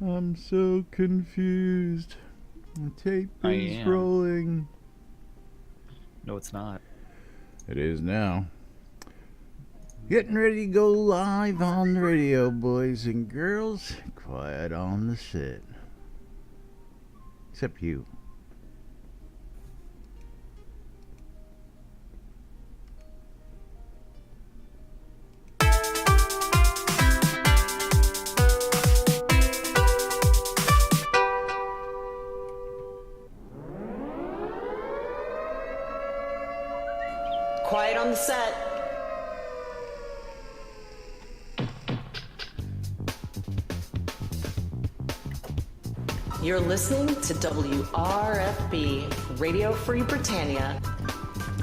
I'm so confused. The tape I is am. rolling. No, it's not. It is now. Getting ready to go live on the radio, boys and girls. Quiet on the set. Except you. Quiet on the set. You're listening to WRFB, Radio Free Britannia.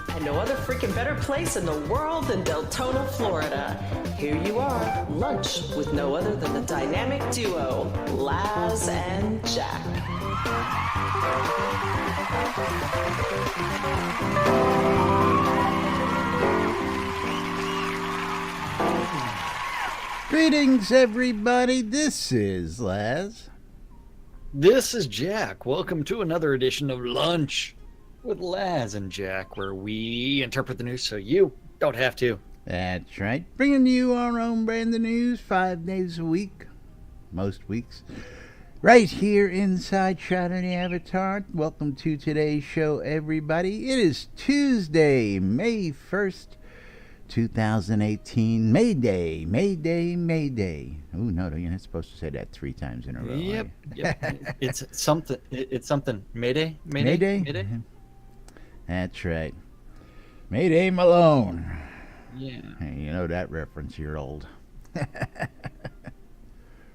And no other freaking better place in the world than Deltona, Florida. Here you are, lunch with no other than the dynamic duo, Laz and Jack. Greetings, everybody. This is Laz. This is Jack. Welcome to another edition of Lunch with Laz and Jack, where we interpret the news so you don't have to. That's right. Bringing you our own brand of news 5 days a week. Most weeks. Right here inside Shroud and the Avatar. Welcome to today's show, everybody. It is Tuesday, May 1st, 2018. May Day, May Day, May Day. Oh, no, you're not supposed to say that 3 times in a row. Yep. It's something. It's something. Mayday? Mayday? Mayday? That's right. Mayday Malone. Yeah. Hey, you know that reference, you're old.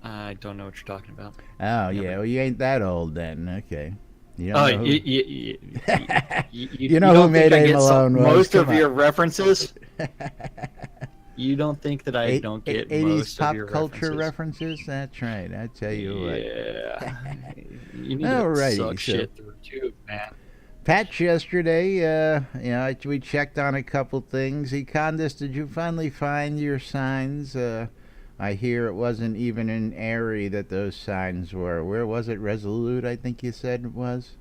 I don't know what you're talking about. Oh, yeah. Well, you ain't that old then. Okay. You Oh, don't know who... you know don't who think I Mayday get Malone was. most Come of on. your references? You don't think that I don't get 80s most pop of your culture references? That's right. I tell you what. Yeah. You need Alrighty, to suck so- shit through too, man. Patch yesterday, we checked on a couple things. Econdis, did you finally find your signs? I hear it wasn't even in Erie that those signs were. Where was it? Resolute, I think you said it was.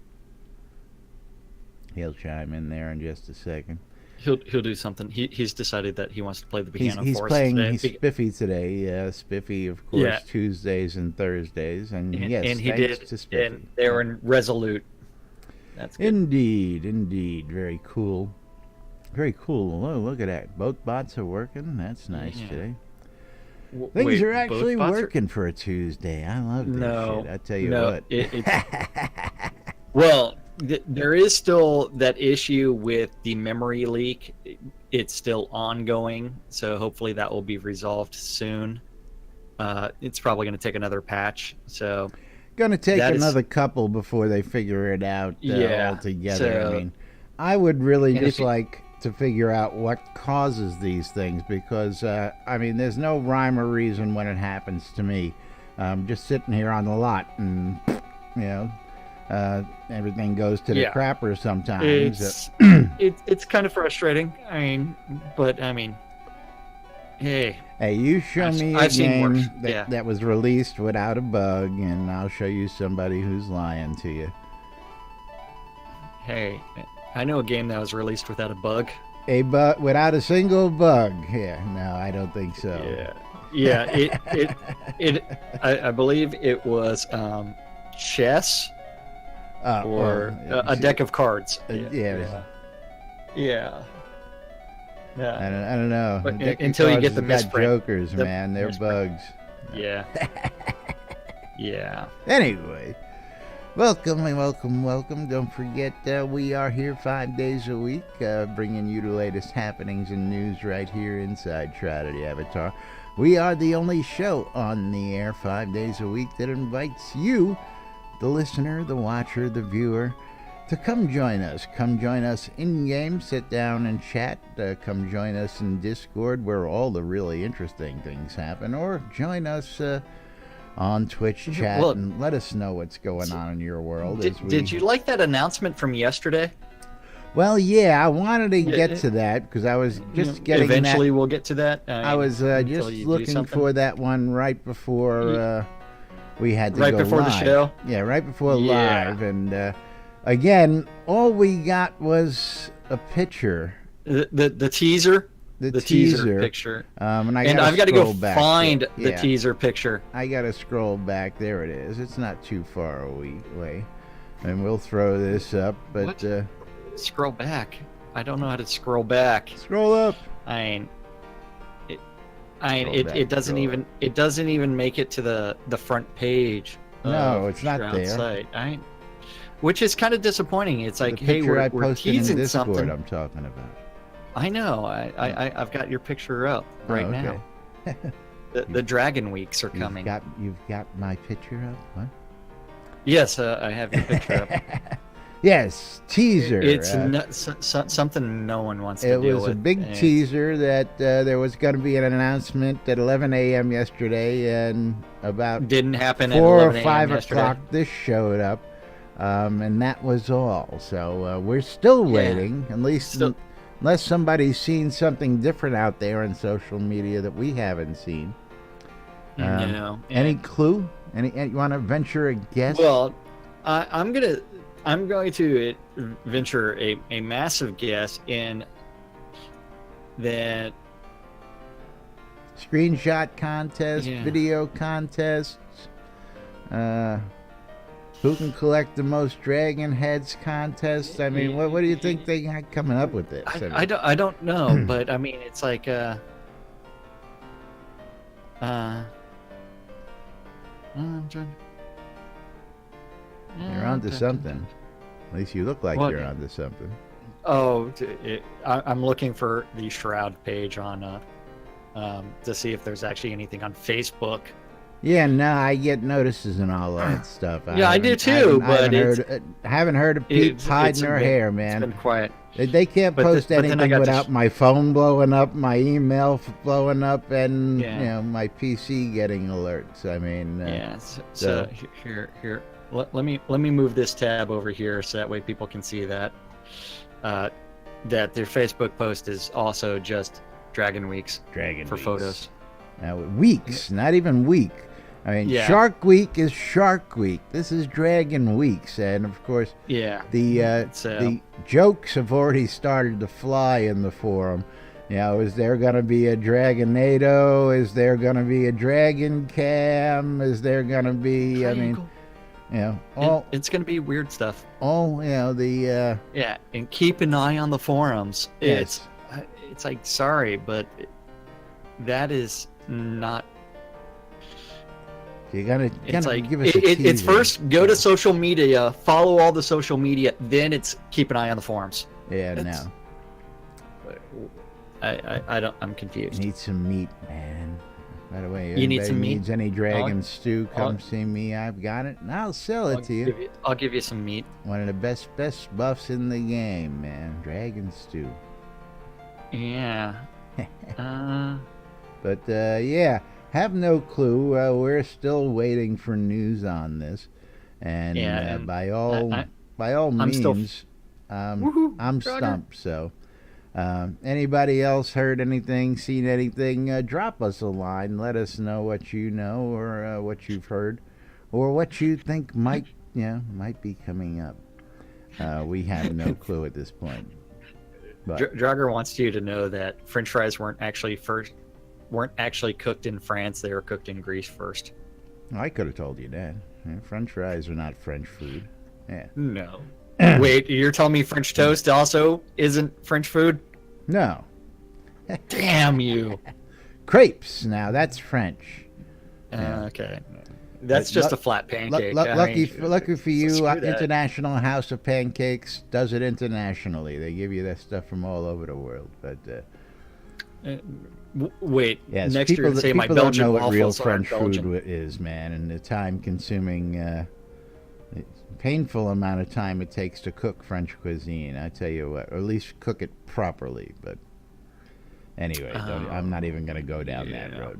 He'll chime in there in just a second. He'll do something. He's decided that he wants to play the piano He's for us playing today. Spiffy today. Spiffy, of course, Yeah. Tuesdays and Thursdays. And yes, and he thanks did, to Spiffy. and they were in Resolute. That's good. Indeed. Very cool. Very cool. Oh, look at that. Both bots are working. That's nice Yeah. today. Wait, Things are both actually bots are- working for a Tuesday. I love this No, shit. I tell you no, what. Well, there is still that issue with the memory leak. It's still ongoing, so hopefully that will be resolved soon. It's probably going to take another patch. So Gonna take that is- another couple before they figure it out Yeah, altogether. so- I mean, I would really And just if you- like to figure out what causes these things because, I mean, there's no rhyme or reason when it happens to me. Just sitting here on the lot and, everything goes to the Yeah. crapper sometimes. it's kind of frustrating. I mean, hey, Hey, you show I've- me a I've seen game worse. that, Yeah. that was released without a bug, and I'll show you somebody who's lying to you. hey, I know a game that was released without a bug. A bug without a single bug. Yeah, no, I don't think so. Yeah. I believe it was chess or a deck of cards. Yeah. Yeah. I don't know. But The deck of until you cards get the has got misprint. jokers, The man. They're misprint. bugs. Yeah. Yeah. Anyway, welcome. Don't forget, we are here 5 days a week, bringing you the latest happenings and news right here inside Shroud of the Avatar. We are the only show on the air 5 days a week that invites you, the listener, the watcher, the viewer, to come join us. Come join us in-game, sit down and chat. Come join us in Discord where all the really interesting things happen. Or join us on Twitch chat Well, and let us know what's going on in your world. Did you like that announcement from yesterday? Well, yeah, I wanted to Yeah, get to that because I was just getting Eventually, that. we'll get to that. I was until just you do looking something. for that one right before we had to right go before live. the show. Yeah, right before Yeah. live, and again, all we got was a picture. The teaser. The teaser picture. And I've got to go back find there. the Yeah. teaser picture. I gotta scroll back. There it is. It's not too far away, and we'll throw this up. But What? Scroll back. I don't know how to scroll back. scroll up. It doesn't even make it to the front page. No, of it's not Shroud there. Site. Which is kind of disappointing. It's like, The hey, picture I we're posted in teasing Discord, something. I'm talking about. I know. I've got your picture up right Oh, now. okay. The Dragon Weeks are coming. You've got my picture up. What? Yes, I have your picture up. Yes, teaser. It's something no one wants to It deal was with. a big and teaser that there was going to be an announcement at 11 a.m. yesterday, and about didn't happen 4 at or 11 5 a.m. yesterday. o'clock this showed up, and that was all. So we're still waiting, at least unless somebody's seen something different out there on social media that we haven't seen. Any clue? You want to venture a guess? Well, I'm going to venture a massive guess in that Screenshot contest, video contests, who can collect the most dragon heads contest. I mean, what do you think they got coming up with this? I don't know, but I mean, it's like you're onto something. At least you look like you're onto something. Oh, I'm looking for the Shroud page on to see if there's actually anything on Facebook. Yeah, no, I get notices and all that stuff. I do too, but I haven't heard of Pete hiding her hair, man. It's been quiet. They can't post anything without my phone blowing up, my email blowing up, and my PC getting alerts. I mean, So here, let me move this tab over here so that way people can see that that their Facebook post is also just Dragon Weeks for photos. Now weeks, not even week. I mean, Yeah. Shark Week is Shark Week. This is Dragon Weeks, and of course, the jokes have already started to fly in the forum. Is there going to be a Dragonado? Is there going to be a Dragon Cam? Is there going to be? Triangle. It's going to be weird stuff. And keep an eye on the forums. Yes. It's like, sorry, but that is not. You gotta give us a it's teaser. first go to social media, follow all the social media, then it's keep an eye on the forums. Yeah, no. I'm confused. Need some meat, man. By the way, You need some meat? needs any dragon stew, come see me. I've got it, and I'll sell it to you. I'll give you some meat. One of the best buffs in the game, man. Dragon stew. Yeah. But have no clue. We're still waiting for news on this, and by all means, I'm stumped. So, anybody else heard anything, seen anything? Drop us a line. Let us know what you know, or what you've heard, or what you think might be coming up. We have no clue at this point. But Drager wants you to know that French fries weren't actually cooked in France. They were cooked in Greece first. I could have told you that. French fries are not French food. Yeah. No. Wait, you're telling me French toast also isn't French food? No. Damn you. Crepes. Now that's French. Okay. That's just a flat pancake. Lucky for you, screw that. International House of Pancakes does it internationally. They give you that stuff from all over the world. But wait, yes, next year say my people Belgian don't know what real waffles French aren't food Belgian. is, man, and the time-consuming, painful amount of time it takes to cook French cuisine. I tell you what, or at least cook it properly. But anyway, I'm not even going to go down that road.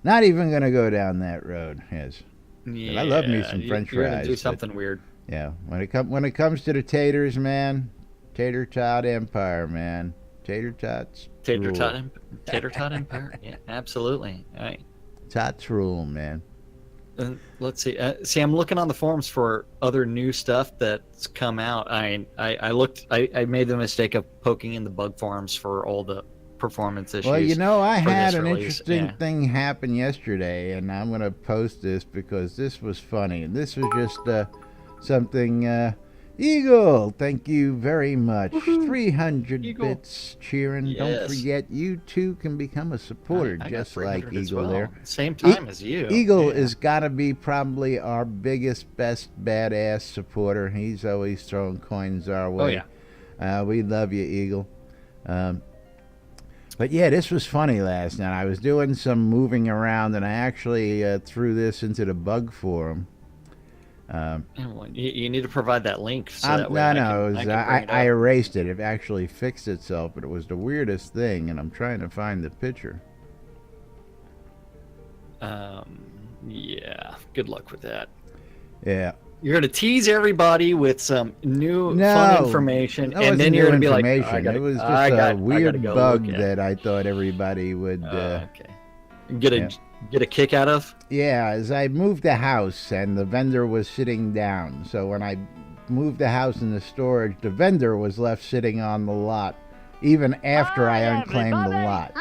Not even going to go down that road. Yes. Yeah, I love me some French you're fries. Gonna do something weird. Yeah, when it comes to the taters, man, tater tot empire, man, tater tots. Tater rule. tot empire. Yeah, absolutely. All right. Tots rule, man. Let's see. See, I'm looking on the forums for other new stuff that's come out. I looked. I made the mistake of poking in the bug forums for all the performance issues. Well, you know, I for had this an release. interesting Yeah. thing happen yesterday, and I'm going to post this because this was funny. And this was just something. Eagle, thank you very much. 300 Eagle. bits cheering. Don't Yes. forget, you too can become a supporter, I got just like 300 as Eagle well. there. Same time as you. Eagle Yeah. is got to be probably our biggest, best, badass supporter. He's always throwing coins our way. Oh yeah. We love you, Eagle. But yeah, this was funny last night. I was doing some moving around, and I actually threw this into the bug forum. You need to provide that link. So that way I erased it. It actually fixed itself, but it was the weirdest thing, and I'm trying to find the picture. Yeah. Good luck with that. Yeah. You're gonna tease everybody with some new fun information, That and then wasn't you're new gonna be like, information. It was just a weird bug that I thought everybody would. Okay. Get a kick out of. Yeah, as I moved the house and the vendor was sitting down. So when I moved the house into storage, the vendor was left sitting on the lot, even after I unclaimed the lot.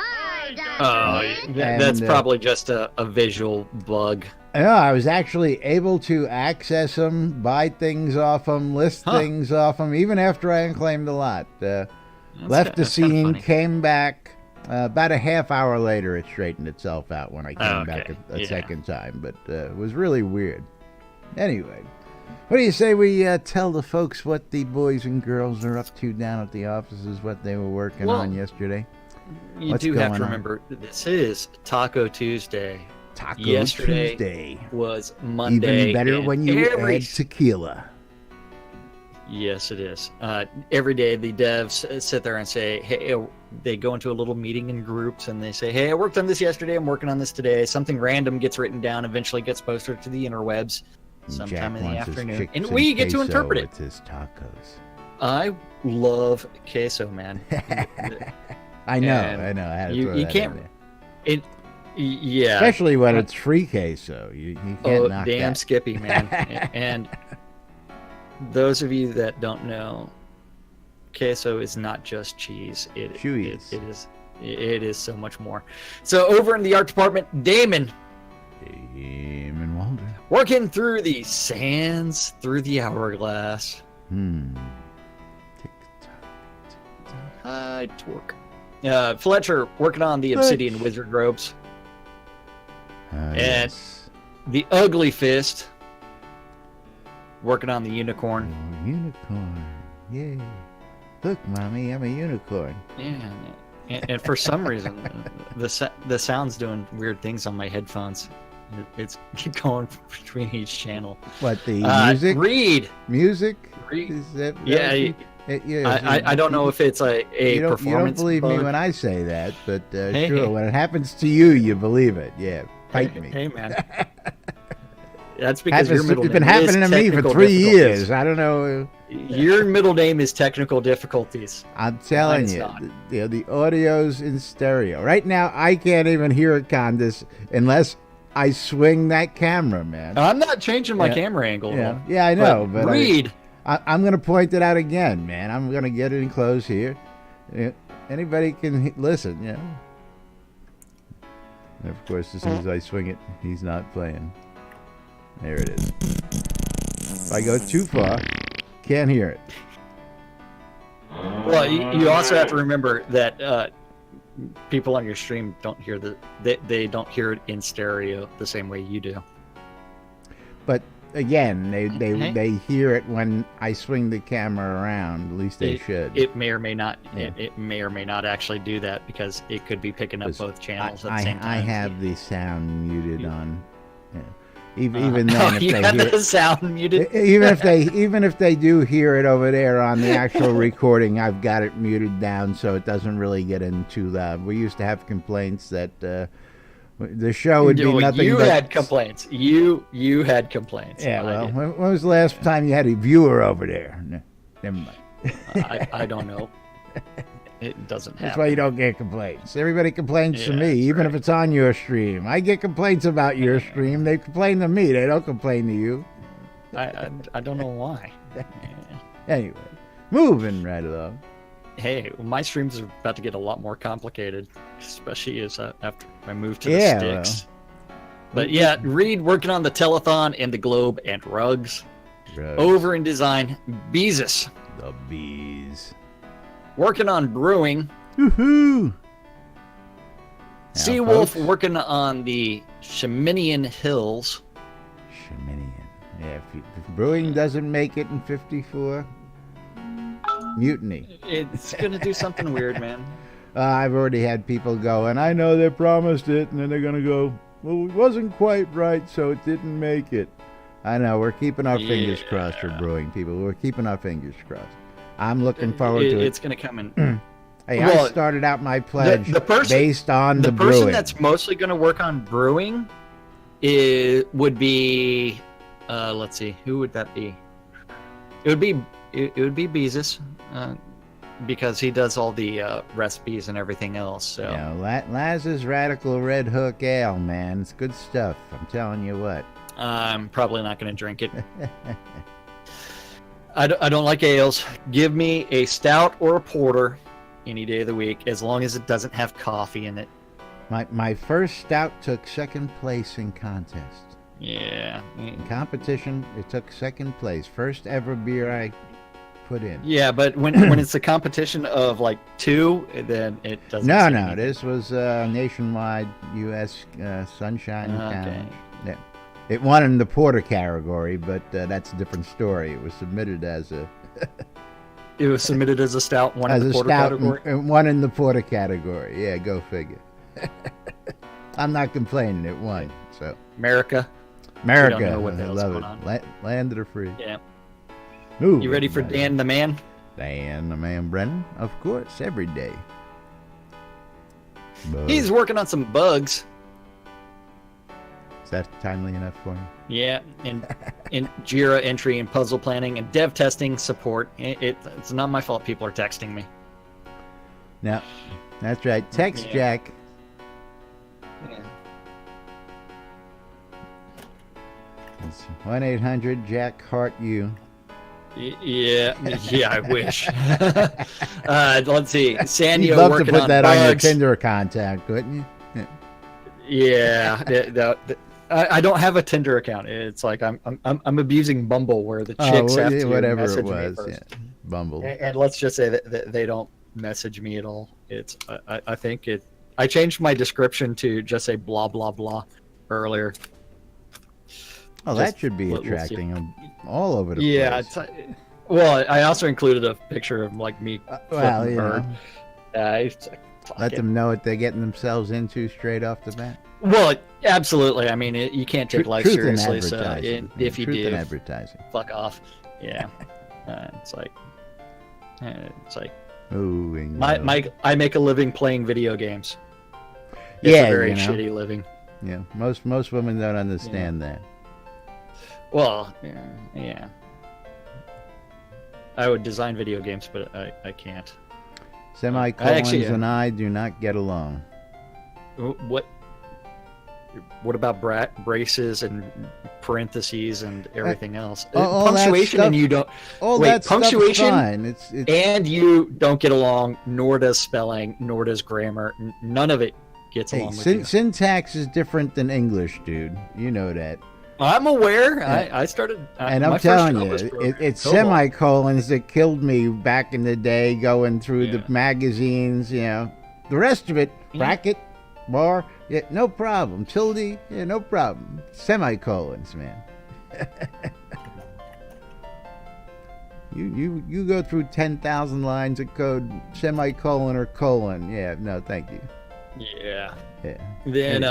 That's probably just a visual bug. No, I was actually able to access them, buy things off them, list things off them, even after I unclaimed the lot. Left the scene, came back. About a half hour later, it straightened itself out when I came back a second time, but it was really weird. Anyway, what do you say we tell the folks what the boys and girls are up to down at the offices, what they were working on yesterday? You do have to remember, this is Taco Tuesday. Yesterday Tuesday was Monday. Even better when you add tequila. Yes, it is. Every day the devs sit there and say, hey, they go into a little meeting in groups and they say, hey, I worked on this yesterday, I'm working on this today. Something random gets written down, eventually gets posted to the interwebs sometime in the afternoon. And we get to interpret it. With his tacos. I love queso, man. I know. I had to throw you that can't. In there. Yeah. Especially when it's free queso. You can't knock damn that. Skippy, man. And those of you that don't know, queso is not just cheese. It is so much more. So over in the art department, Damon Walder, working through the sands, through the hourglass. Hi, twerk. Fletcher working on the obsidian wizard robes. And yes. the ugly fist working on the unicorn. Oh, unicorn. Yay. Look, Mommy, I'm a unicorn. Yeah. And for some reason, the sound's doing weird things on my headphones. It's going between each channel. What, the music? Read. Music? Read. Is that, I don't know if it's a performance. You don't believe bug. me when I say that, but sure, when it happens to you, you believe it. Yeah, fight me. Hey, man. That's because your middle name it's been happening to me for 3 years. I don't know. Your middle name is technical difficulties. I'm telling you, the audio's in stereo. Right now, I can't even hear it, Candace, unless I swing that camera, man. I'm not changing my camera angle. Yeah, I know. But read. I'm going to point it out again, man. I'm going to get it in close here. Anybody can listen, yeah. And of course, as soon as I swing it, he's not playing. There it is. If I go too far, can't hear it. Well, you also have to remember that people on your stream don't hear they don't hear it in stereo the same way you do. But again, they hear it when I swing the camera around. At least they should. It may or may not. Yeah. It may or may not actually do that because it could be picking up both channels at the same time. I have the sound muted on. Yeah. Even then, if you they have hear the sound muted. Even if they do hear it over there on the actual recording, I've got it muted down so it doesn't really get in too loud. We used to have complaints that the show would be nothing. You had complaints. You had complaints. Yeah. Well, when was the last time you had a viewer over there? No, never mind. I don't know. it doesn't happen. That's why you don't get complaints. Everybody complains to Yeah, me, that's even right. if it's on your stream. I get complaints about your stream. They complain to me. They don't complain to you. I don't know why. Yeah. Anyway, moving right along. Hey, my streams are about to get a lot more complicated, especially as after I move to the Yeah, sticks. But yeah, Reed working on the telethon and the globe and rugs. Drugs. Over in design, Beezus The bees. working on brewing. Woohoo! Now, Seawolf folks, working on the Sheminian Hills. Sheminian. Yeah, if brewing doesn't make it in 54, mutiny. It's gonna do something weird, man. I've already had people go, and I know they promised it, and then they're going to go, well, it wasn't quite right, so it didn't make it. I know, we're keeping our fingers crossed for brewing, people. We're keeping our fingers crossed. I'm looking forward to it. It's gonna come in. Hey, Well, I started out my pledge the person- based on the person brewing. that's mostly gonna work on brewing would be let's see, who would that be? It would be Beezus, because he does all the recipes and everything else. So You know, Laz's Radical Red Hook Ale, man. It's good stuff. I'm telling you what. I'm probably not going to drink it. I don't like ales. Give me a stout or a porter any day of the week, as long as it doesn't have coffee in it. My first stout took second place in contest. Yeah. In competition, it took second place. First ever beer I put in. Yeah, but when it's a competition of like two, then it doesn't. No, seem no. anything. This was nationwide U.S. Sunshine Okay. Challenge. Yeah. It won in the porter category, but that's a different story. It was submitted as a It was submitted as a stout, one in as the a porter stout, category. and won in the porter category. Yeah, go figure. I'm not complaining. It won. So America. America, know what the I hell's love going it. on. Land of the free. Yeah. Ooh, You ready for Dan the Man? Dan the Man Brennan? Of course, every day. Bug. He's working on some bugs. Is that timely enough for you? Yeah, and in Jira entry and puzzle planning and dev testing support. It's not my fault people are texting me. No, that's right. Text Yeah. Jack. Yeah. It's 1-800-JACK-HEART-YOU. Yeah, I wish. Let's see. You'd Sanyo love to working put on that on your bugs. Tinder contact, wouldn't you? Yeah, I don't have a Tinder account. It's like I'm abusing Bumble, where the chicks have to whatever message it me was. first. Yeah. Bumble. And let's just say that they don't message me at all. It's I think it. I changed my description to just say blah blah blah earlier. Oh, Just- that should be we'll see. attracting them all over the Yeah. place. Well, I also included a picture of like me flipping Well, a you bird. know, It's like, fuck let it. them know what they're getting themselves into straight off the bat. Well, absolutely. I mean, you can't take life Truth in seriously. So advertising. if you Truth in do, advertising. fuck off. Yeah. It's like. Ooh, I make a living playing video games. It's yeah, a very you know, shitty living. yeah. Most women don't understand that. Well, yeah. I would design video games, but I can't. Semicolons and I do not get along. What about braces and parentheses and everything else? all that Punctuation stuff- and you don't. All Wait, that stuff's punctuation fine. It's and you don't get along. Nor does spelling. Nor does grammar. None of it gets hey, along with you. syntax is different than English, dude. You know that. I'm aware. I started. And my I'm first telling job you, was it's COBOL. semicolons that killed me back in the day, going through the Yeah. magazines. You know, the rest of it, Yeah. bracket, bar, yeah, no problem. Tilde, yeah, no problem. Semicolons, man. You go through 10,000 lines of code, semicolon or colon. Yeah, no, thank you. Yeah. Yeah. Then,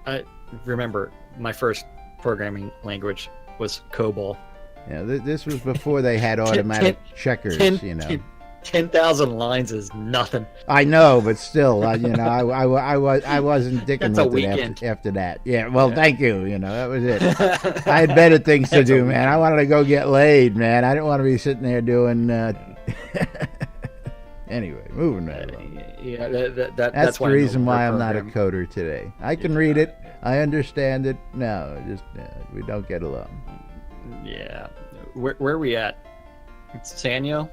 I remember my first programming language was COBOL. Yeah, this was before they had automatic checkers, you know. 10,000 lines is nothing. I know, but still, I wasn't dicking That's a with it weekend. after that. Yeah, well, thank you. You know, that was it. I had better things to That's a do, man. I wanted to go get laid, man. I didn't want to be sitting there doing Anyway, moving right along. Yeah, That's why the I no reason why longer I'm not a program. coder today. I can read it. I understand it. No, just we don't get along. Yeah. Where are we at? It's Sanyo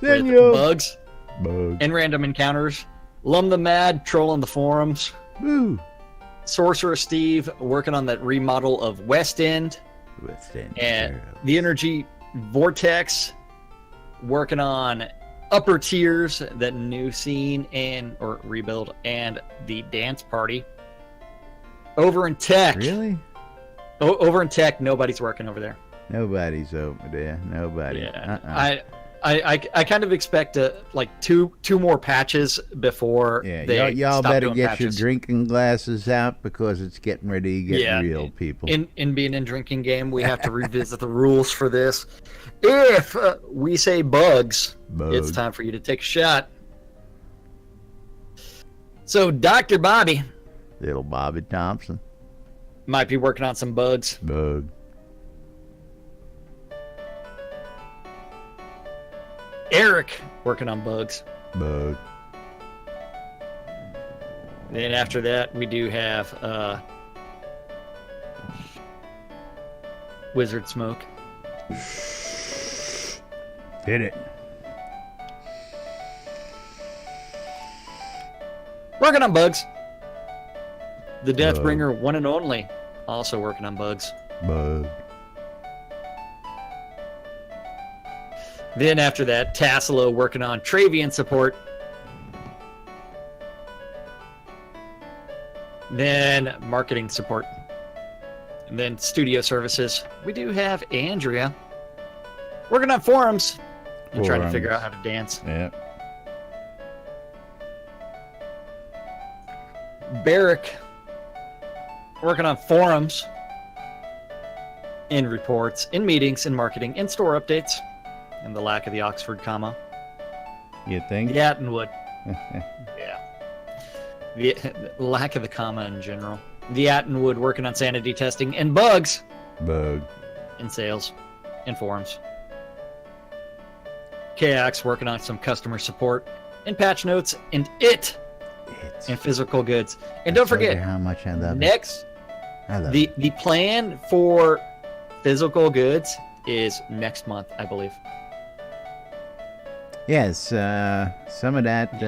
with Sanyo. bugs Bug. and random encounters. Lum the Mad trolling the forums. Woo. Sorcerer Steve working on that remodel of West End. West End And Sheriff. the Energy Vortex working on Upper Tiers, that new scene or rebuild, and the dance party. Over in tech. Really? Over in tech, nobody's working over there. Nobody's over there. Nobody. Yeah. I kind of expect like two more patches before they y'all stop better doing get patches. your drinking glasses out because it's getting ready to get real, people. In NBNN drinking game, we have to revisit the rules for this. If we say bugs, it's time for you to take a shot. So Dr. Bobby Little Bobby Thompson. might be working on some bugs. Bug. Eric working on bugs. Bug. Then after that, we do have Wizard Smoke. Hit it. Working on bugs. The Deathbringer, one and only, also working on bugs. Bug. Then after that, Tassilo working on Travian support. Then marketing support. And then studio services. We do have Andrea working on forums and trying to figure out how to dance. Yeah. Barrick working on forums, in reports, in meetings, in marketing, in store updates, and the lack of the Oxford comma. You think? The Attenwood. Yeah. The lack of the comma in general. The Attenwood working on sanity testing and bugs Bug. in sales, in forums. KX working on some customer support, in patch notes, and and physical goods. And don't forget, how much I love next, I love the plan for physical goods is next month, I believe. Yes, some of that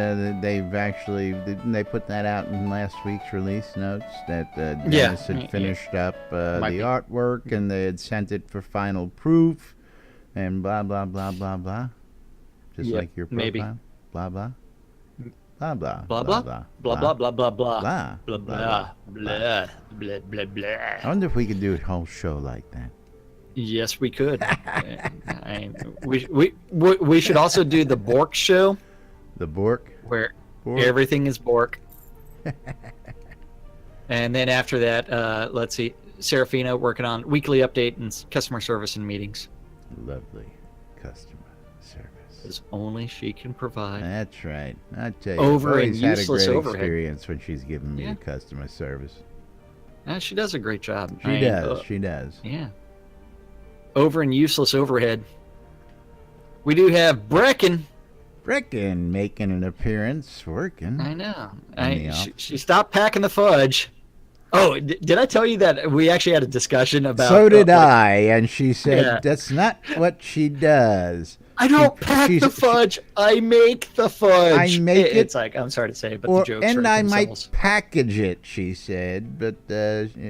they've actually they put that out in last week's release notes that Dennis had finished up the artwork and they had sent it for final proof and blah blah blah blah blah, just like your profile. Maybe. Blah blah. Blah blah Blah blah blah blah blah blah blah blah blah blah blah blah blah. I wonder if we could do a whole show like that. Yes, we could. We should also do the Bork show. The Bork? Where everything is Bork. And then after that, let's see, Serafina working on weekly update and customer service and meetings. Lovely customer service. As only she can provide. That's right. I tell you, Over I've and always had a useless great overhead. experience when she's giving me the customer service. She does a great job. She does. She does. Yeah. Over and useless overhead. We do have Brecken. Brecken making an appearance, working. I know. She stopped packing the fudge. Oh, did I tell you that we actually had a discussion about... So did I, and she said that's not what she does. I don't pack the fudge. I make the fudge. I make it. It's like, I'm sorry to say, but the joke's and I might themselves. package it, she said, but... It's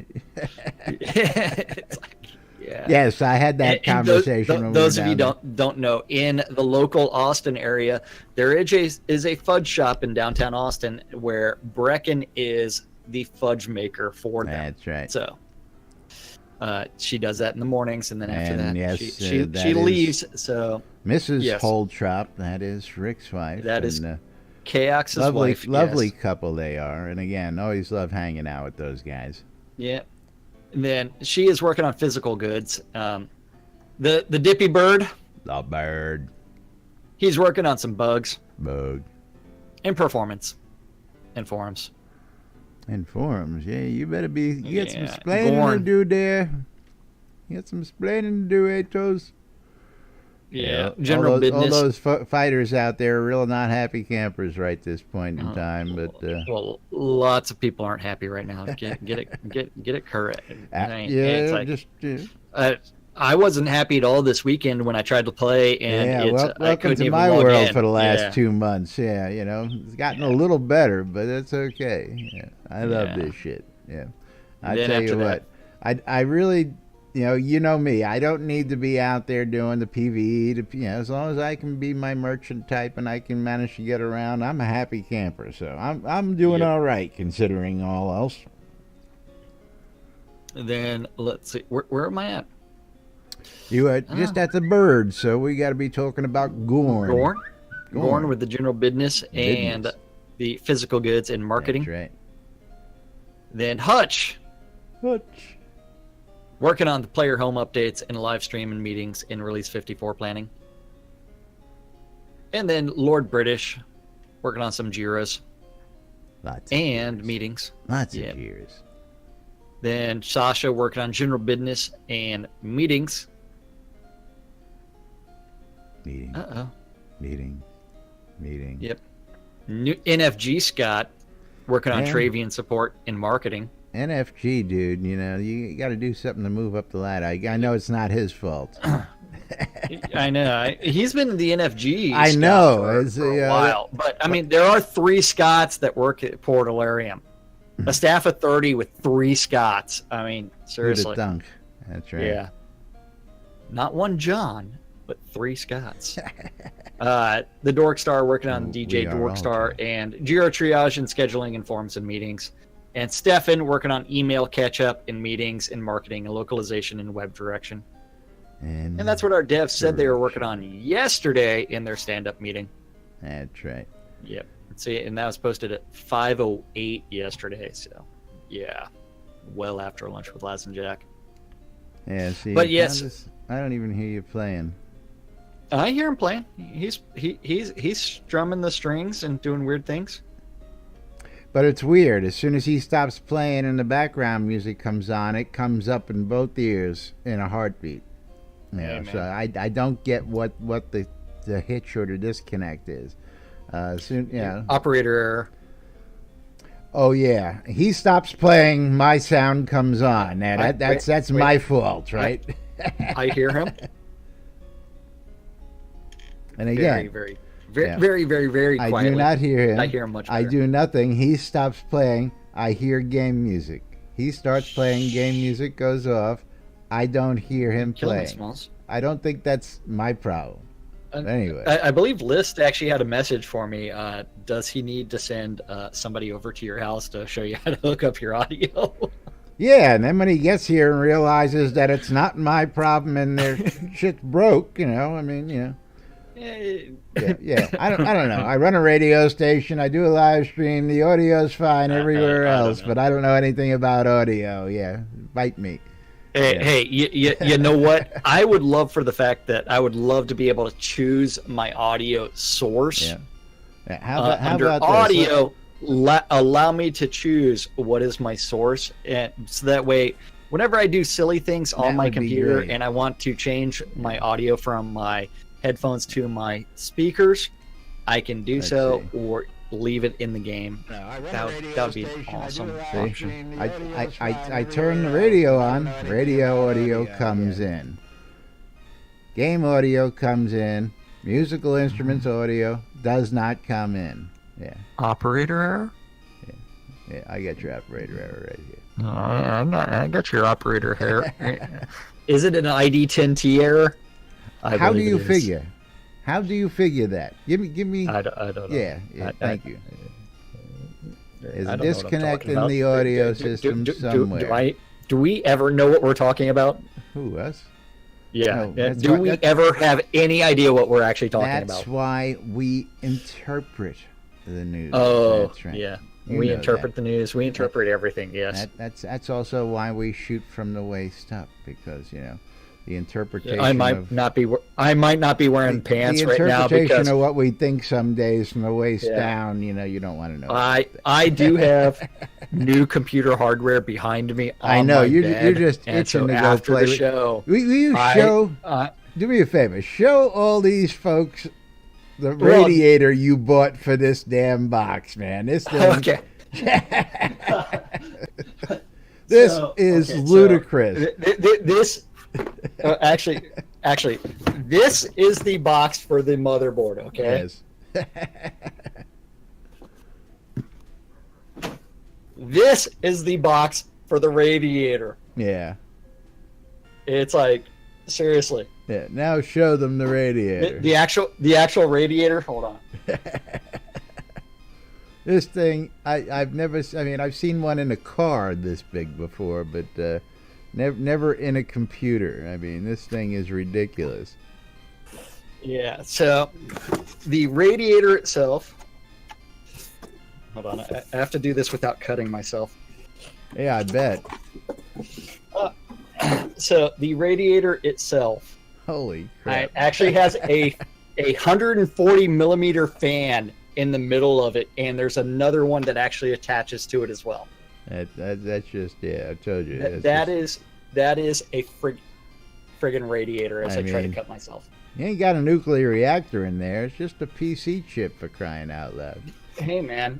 like, yeah. Yes, I had that conversation. And those of you don't know, in the local Austin area, there is a fudge shop in downtown Austin where Brecken is the fudge maker for them. That's right. So she does that in the mornings, and then after that, yes, she that leaves. So Mrs. Holdtrop, that is Rick's wife. That is Chaox's wife. Lovely couple they are, and again, always love hanging out with those guys. Yeah. And then she is working on physical goods. The Dippy Bird. The bird. He's working on some bugs. Bug. And performance. And forums. And forums, yeah. You better be. You got some explaining to do there. You got some explaining to do, Atos. Yeah, all general those, all business. those fighters out there are real not happy campers right this point in time. But Well, lots of people aren't happy right now. Get it correct. I mean, it's yeah, like just I wasn't happy at all this weekend when I tried to play, and yeah. it's Well, I welcome couldn't to even my log world in. for the last Yeah. 2 months. Yeah, it's gotten a little better, but it's okay. Yeah, I love Yeah. this shit. Yeah, I Then tell after you what, I really. You know me. I don't need to be out there doing the PVE. As long as I can be my merchant type and I can manage to get around, I'm a happy camper. So I'm doing Yep. all right considering all else. Then let's see, where am I at? You are just at the bird, so we got to be talking about Gorn. Gorn with the general business and Business. the physical goods and marketing. That's right. Then Hutch Hutch. working on the player home updates and live stream and meetings in release 54 planning. And then Lord British working on some Jiras Lots of and years. meetings. Lots Yep. of years. Then Sasha working on general business and meetings. Meeting. Uh-oh. Meeting. Yep. New NFG Scott working on Yeah. Travian support and marketing. NFG, dude, you got to do something to move up the ladder. I know it's not his fault. I know. He's been in the NFG. I Scott know. for It's, a while. But, I mean, there are 3 Scots that work at Port Alarium. A staff of 30 with 3 Scots. I mean, Who'da seriously. thunk? That's right. Yeah. Not one John, but 3 Scots. The Dorkstar working on We DJ are all Dorkstar John. and Jira triage and scheduling and forums and meetings. And Stefan working on email catch up and meetings and marketing and localization and web direction. And that's what our devs said they were working on yesterday in their stand up meeting. That's right. Yep. See, and that was posted at 5:08 yesterday. So, yeah, well after lunch with Laz and Jack. Yeah, see. But yes. I don't even hear you playing. I hear him playing. He's strumming the strings and doing weird things. But it's weird. As soon as he stops playing and the background music comes on, it comes up in both ears in a heartbeat. Yeah, man. so I don't get what the hitch or the disconnect is. Operator error. Oh yeah, he stops playing, my sound comes on. Now that's my fault, right? I hear him. And again, Very Yeah. very I quietly. do not hear him. I hear him much I better. do nothing. He stops playing. I hear game music. He starts playing. Game music goes off. I don't hear him Kill me, playing. Smalls. I don't think that's my problem. But anyway, I believe List actually had a message for me. Does he need to send somebody over to your house to show you how to hook up your audio? yeah. And then when he gets here and realizes that it's not my problem and their shit's broke, I mean, yeah. I don't know. I run a radio station. I do a live stream. The audio's fine everywhere I don't else, know. but I don't know anything about audio. Yeah, bite me. Hey, you know what? I would love I would love to be able to choose my audio source. Yeah. How Under about this? audio, allow me to choose what is my source, and so that way, whenever I do silly things on That my would be computer great. and I want to change my audio from my headphones to my speakers, I can do Let's so, see. or leave it in the game. No, I run That a would- radio that would be an station. awesome I do a live option. stream. I turn the radio on. Radio audio comes in. Game audio comes in. Musical instruments audio does not come in. Yeah, Operator error? yeah. I got your operator error right here. No, I got your operator error. Is it an ID10T error? How do you figure? How do you figure that? Give me. I don't know. Yeah. Thank you. There's I a don't know what I'm disconnect talking in about. the audio system somewhere. Do we ever know what we're talking about? Who, us? Yeah. No, that's Do why- we ever have any idea what we're actually talking That's about? why we interpret the news. Oh, That's right. yeah. You We know interpret the news. We interpret everything. Yes. That's also why we shoot from the waist up, because the interpretation. I might of, not be wearing pants the right now interpretation because of what we think some days from the waist Yeah. down. You don't want to know. I do have new computer hardware behind me. I on know my you're bed, just and itching so to go after play. the show. Will you I- show? I- do me a favor. Show all these folks the radiator you bought for this damn box, man. This thing. Okay. This is ludicrous. This actually, this is the box for the motherboard. Okay. Yes. This is the box for the radiator. Yeah. It's like, seriously. Yeah. Now show them the radiator. The actual radiator. Hold on. This thing, I've never. I mean, I've seen one in a car this big before, but never in a computer. I mean, this thing is ridiculous. Yeah. So, the radiator itself. Hold on. I have to do this without cutting myself. Yeah, I bet. So the radiator itself, Holy crap! it actually has a 140 millimeter fan in the middle of it, and there's another one that actually attaches to it as well. That's just, yeah, I told you. That is a friggin' radiator. As I try to cut myself. You ain't got a nuclear reactor in there. It's just a PC chip, for crying out loud. Hey man,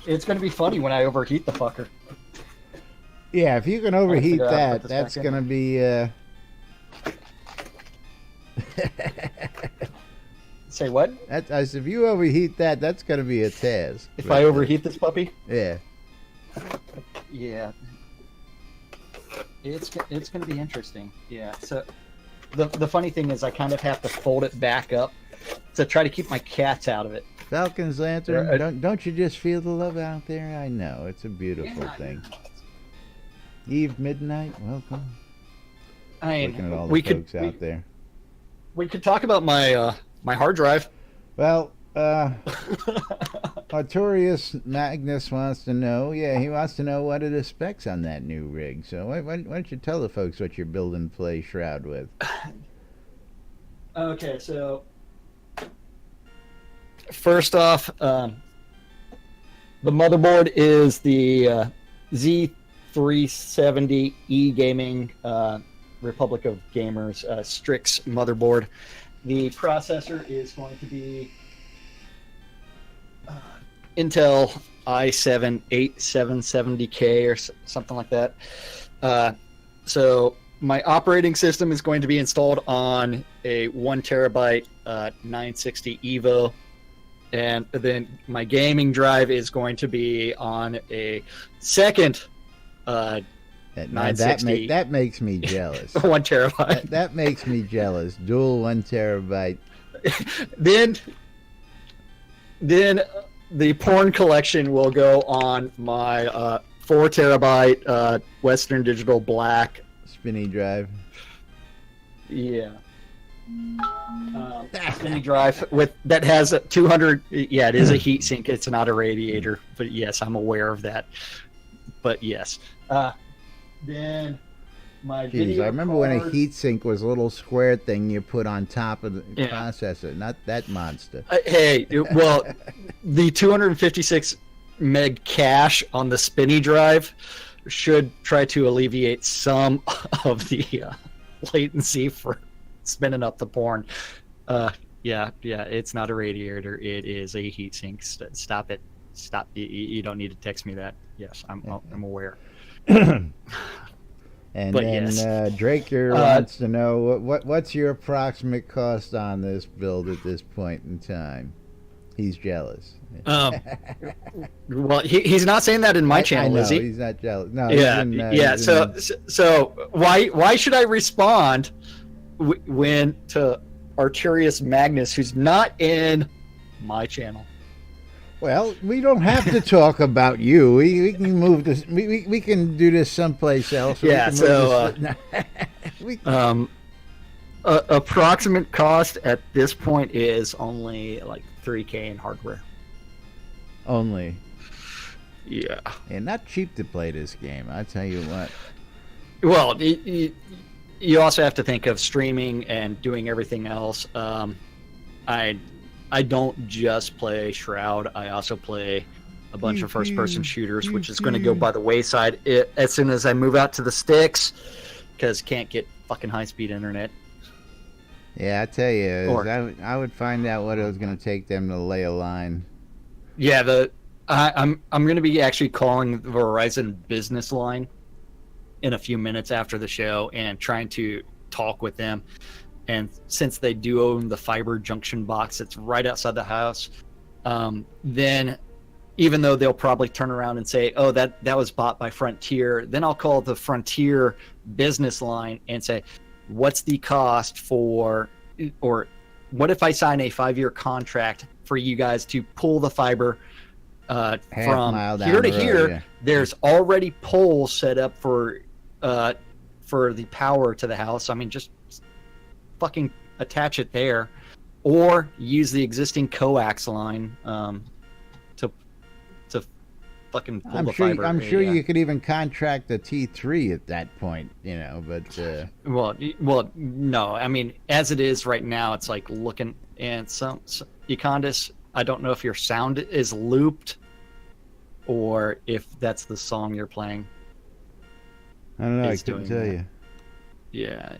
it's gonna be funny when I overheat the fucker. Yeah, if you can overheat that, that's going to be... Say what? I said, if you overheat that, that's going to be a task. If I overheat this puppy? Yeah. Yeah. It's going to be interesting. Yeah. So the funny thing is I kind of have to fold it back up to try to keep my cats out of it. Falcon's Lantern, don't you just feel the love out there? I know. It's a beautiful thing. Eve Midnight, welcome. I mean, looking at all the folks out there. We could talk about my my hard drive. Well, Artorius Magnus wants to know. Yeah, he wants to know what are the specs on that new rig. So why don't you tell the folks what you're building play Shroud with? Okay, so first off, the motherboard is the Z370 E-Gaming Republic of Gamers Strix motherboard. The processor is going to be Intel i7-8770K or something like that. So my operating system is going to be installed on a 1 terabyte 960 Evo. And then my gaming drive is going to be on a second 960. That makes me jealous. 1 terabyte. That makes me jealous. Dual 1 terabyte. Then the porn collection will go on my 4 terabyte Western Digital Black spinny drive. Yeah. Spinny drive that has a 200. Yeah, it is a heatsink. It's not a radiator, but yes, I'm aware of that. But yes. Then my video I remember when a heatsink was a little square thing you put on top of the processor, not that monster. Well, the 256 meg cache on the spinny drive should try to alleviate some of the latency for spinning up the porn. Yeah, it's not a radiator. It is a heatsink. Stop it. Stop. You don't need to text me that. Yes, I'm aware. And then Draker wants to know what's your approximate cost on this build at this point in time. He's jealous. Well, he's not saying that in my channel, I know, is he? He's not jealous. No. Yeah. So why should I respond when to Arterius Magnus, who's not in my channel? Well, we don't have to talk about you. We can move this. We can do this someplace else. Yeah. Approximate cost at this point is only like $3,000 in hardware. Only. Yeah. And not cheap to play this game. I tell you what. Well, you also have to think of streaming and doing everything else. I don't just play Shroud. I also play a bunch of first-person shooters, which is going to go by the wayside as soon as I move out to the sticks, because can't get fucking high-speed internet. Yeah, I tell you, Or I would find out what it was going to take them to lay a line. yeah, I'm going to be actually calling the Verizon business line in a few minutes after the show and trying to talk with them. And since they do own the fiber junction box that's right outside the house, then even though they'll probably turn around and say, oh, that was bought by Frontier, then I'll call the Frontier business line and say, what's the cost for, or what if I sign a 5-year contract for you guys to pull the fiber from here to here? Yeah. There's already poles set up for the power to the house. I mean, just fucking attach it there, or use the existing coax line to fucking pull the fiber. I'm sure you could even contract the T3 at that point, you know. But well, no. I mean, as it is right now, it's like looking and some Econdis. I don't know if your sound is looped or if that's the song you're playing. I don't know. I couldn't tell you. Yeah,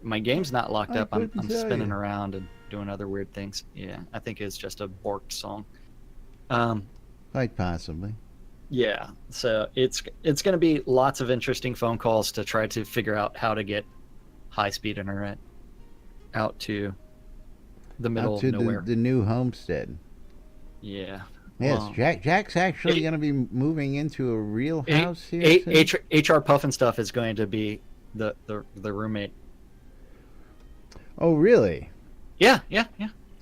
my game's not locked up. I'm spinning around and doing other weird things. Yeah, I think it's just a Bork song. Quite possibly. Yeah, so it's going to be lots of interesting phone calls to try to figure out how to get high-speed internet out to the middle of nowhere. The new homestead. Yeah. Yes, well, Jack's actually going to be moving into a real house here. HR Puffin Stuff is going to be the roommate. Oh, really? Yeah. Oh,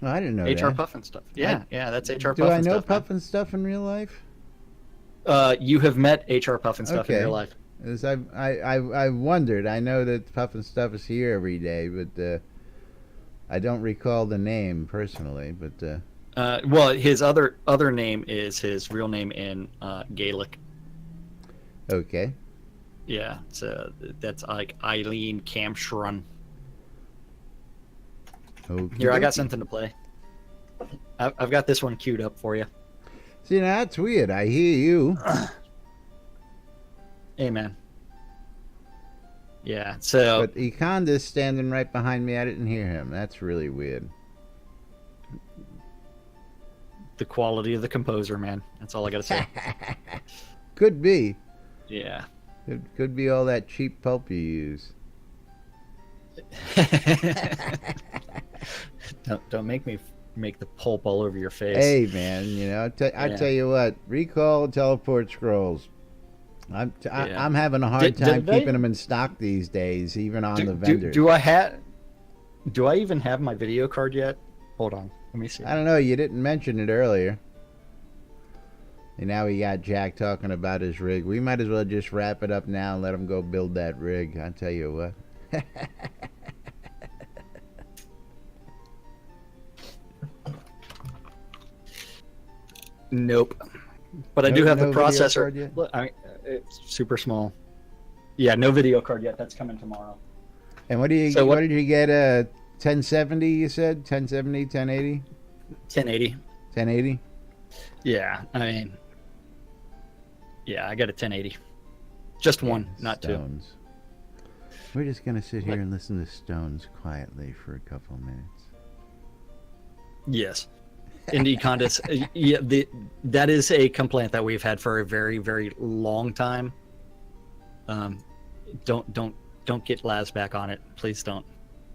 I didn't know that. HR Puffin Stuff. Yeah, that's HR Puffin Stuff. Do I know Puffin Stuff in real life? You have met HR Puffin Stuff in real life. As I wondered. I know that Puffin Stuff is here every day, but I don't recall the name personally. But well, his other name is his real name in Gaelic. Okay. Yeah, so that's like Eileen Camshrun. Okay. Here, I got something to play. I've got this one queued up for you. See, now that's weird. I hear you. Hey, man. Yeah, so... But Econda's standing right behind me. I didn't hear him. That's really weird. The quality of the composer, man. That's all I gotta say. Could be. Yeah. It could be all that cheap pulp you use. Don't make me make the pulp all over your face. Hey, man, you know, I tell you what, recall teleport scrolls. I'm having a hard time keeping them in stock these days, even on the vendors. Do I even have my video card yet? Hold on, let me see. I don't know. You didn't mention it earlier. And now we got Jack talking about his rig. We might as well just wrap it up now and let him go build that rig. I tell you what. Nope. But I do have the processor. Look, it's super small. Yeah, no video card yet. That's coming tomorrow. And what did you get? 1070, you said? 1070, 1080? 1080. 1080? Yeah, I mean... Yeah, I got a 1080. Just one, not Stones. Two. We're just going to sit here and listen to Stones quietly for a couple minutes. Yes. In Econdis, yeah, that is a complaint that we've had for a very, very long time. Don't get Laz back on it. Please don't.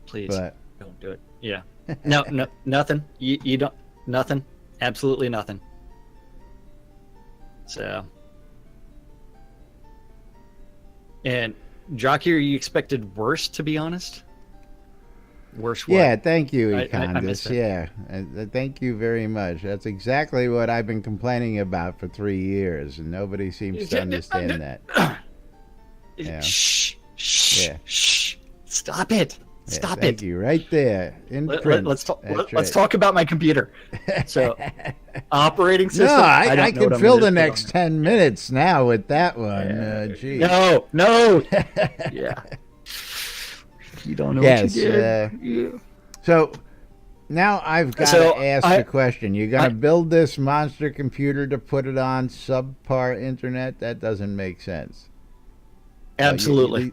Please don't do it. Yeah. No, nothing. You don't. Nothing. Absolutely nothing. So. And Jockey, you expected worse, to be honest? Worse what? Yeah, thank you, Econdis. Yeah, thank you very much. That's exactly what I've been complaining about for 3 years, and nobody seems to understand that. Yeah. Shh. Stop it. Stop it. Thank you. Right there. Let's talk about my computer. So, operating system. No, I can fill the next 10 minutes now with that one. Geez. No. Yeah. You don't know what you did. Yeah. So, now I've got to ask the question. You're going to build this monster computer to put it on subpar internet? That doesn't make sense. Absolutely.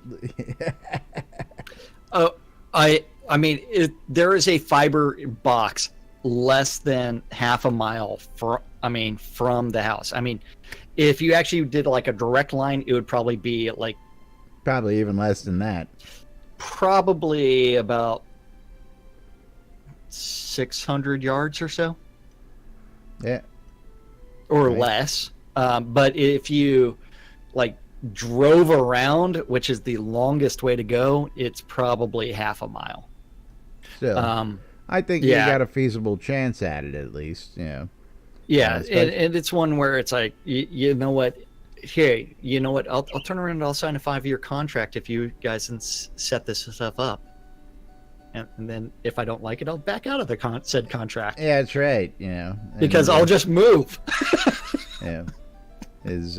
I I mean, there is a fiber box less than half a mile from the house. I mean, if you actually did like a direct line, it would probably be like Probably even less than that. probably about 600 yards or so, Yeah. or Right. less. But if you like drove around, which is the longest way to go, it's probably half a mile. So I think yeah. you got a feasible chance at it, at least. Yeah. Yeah, especially- and it's one where it's like, you know what? Hey, you know what? I'll turn around and I'll sign a 5-year contract if you guys can set this stuff up. And then if I don't like it, I'll back out of the said contract. Yeah, that's right. You know, Because and, I'll just move. yeah, is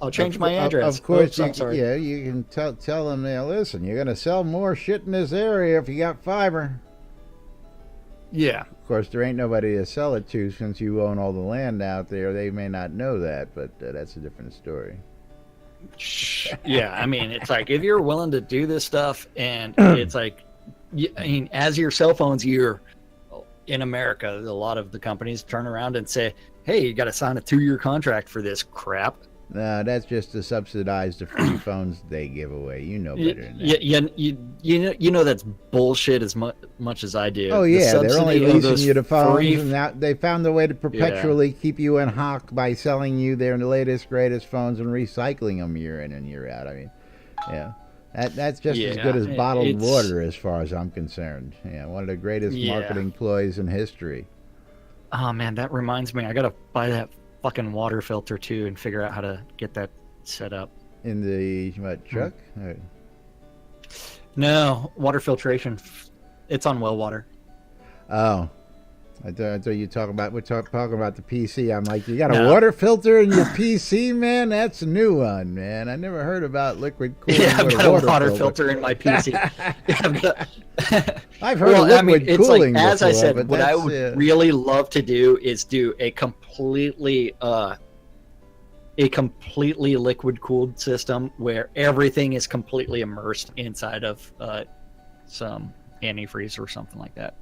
I'll change my address. Of course, Oops, I'm sorry. yeah, you can tell them. Now, listen, you're gonna sell more shit in this area if you got fiber. Yeah. Of course, there ain't nobody to sell it to since you own all the land out there. They may not know that, but that's a different story. Yeah, I mean, it's like if you're willing to do this stuff, and it's like, I mean, as your cell phones, in America, a lot of the companies turn around and say, "Hey, you got to sign a 2-year contract for this crap." No, that's just to subsidize the free phones they give away. You know better than that. You know that's bullshit as much as I do. Oh The yeah, they're only subsidy of leasing those you the phones, free- and now they found a way to perpetually keep you in hock by selling you their latest, greatest phones and recycling them year in and year out. I mean, yeah, that's just as good as bottled water, as far as I'm concerned. Yeah, one of the greatest marketing ploys in history. Oh man, that reminds me, I gotta buy that fucking water filter too and figure out how to get that set up. In the truck? No, water filtration. It's on well water. Oh, I thought you talking about we're talking about the PC. I'm like, you got a water filter in your PC, man? That's a new one, man. I never heard about liquid cooling. Yeah, I've with got a a water filter in my PC. I've heard of liquid cooling like, as before, I said, but what I would really love to do is do a completely liquid cooled system where everything is completely immersed inside of some antifreeze or something like that.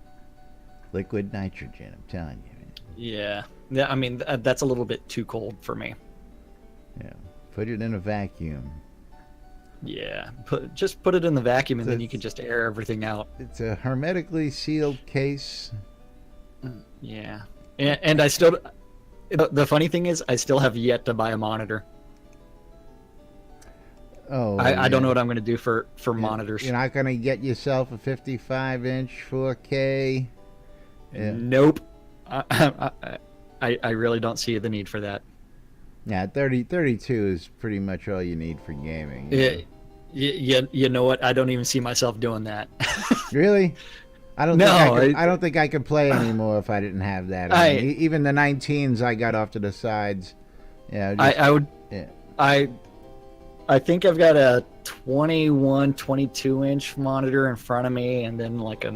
Liquid nitrogen, I'm telling you, man. Yeah, I mean that's a little bit too cold for me. Yeah, put it in a vacuum. Yeah, just put it in the vacuum and then you can just air everything out. It's a hermetically sealed case. Yeah, and I still. The funny thing is, I still have yet to buy a monitor. Oh, I don't know what I'm going to do for monitors. You're not going to get yourself a 55-inch 4K. Yeah. Nope. I really don't see the need for that. Yeah, 32 is pretty much all you need for gaming. You know what? I don't even see myself doing that. Really? I don't think I could play anymore if I didn't have that. I mean, even the 19s I got off to the sides. Yeah, I would. Yeah. I think I've got a 22-inch monitor in front of me, and then like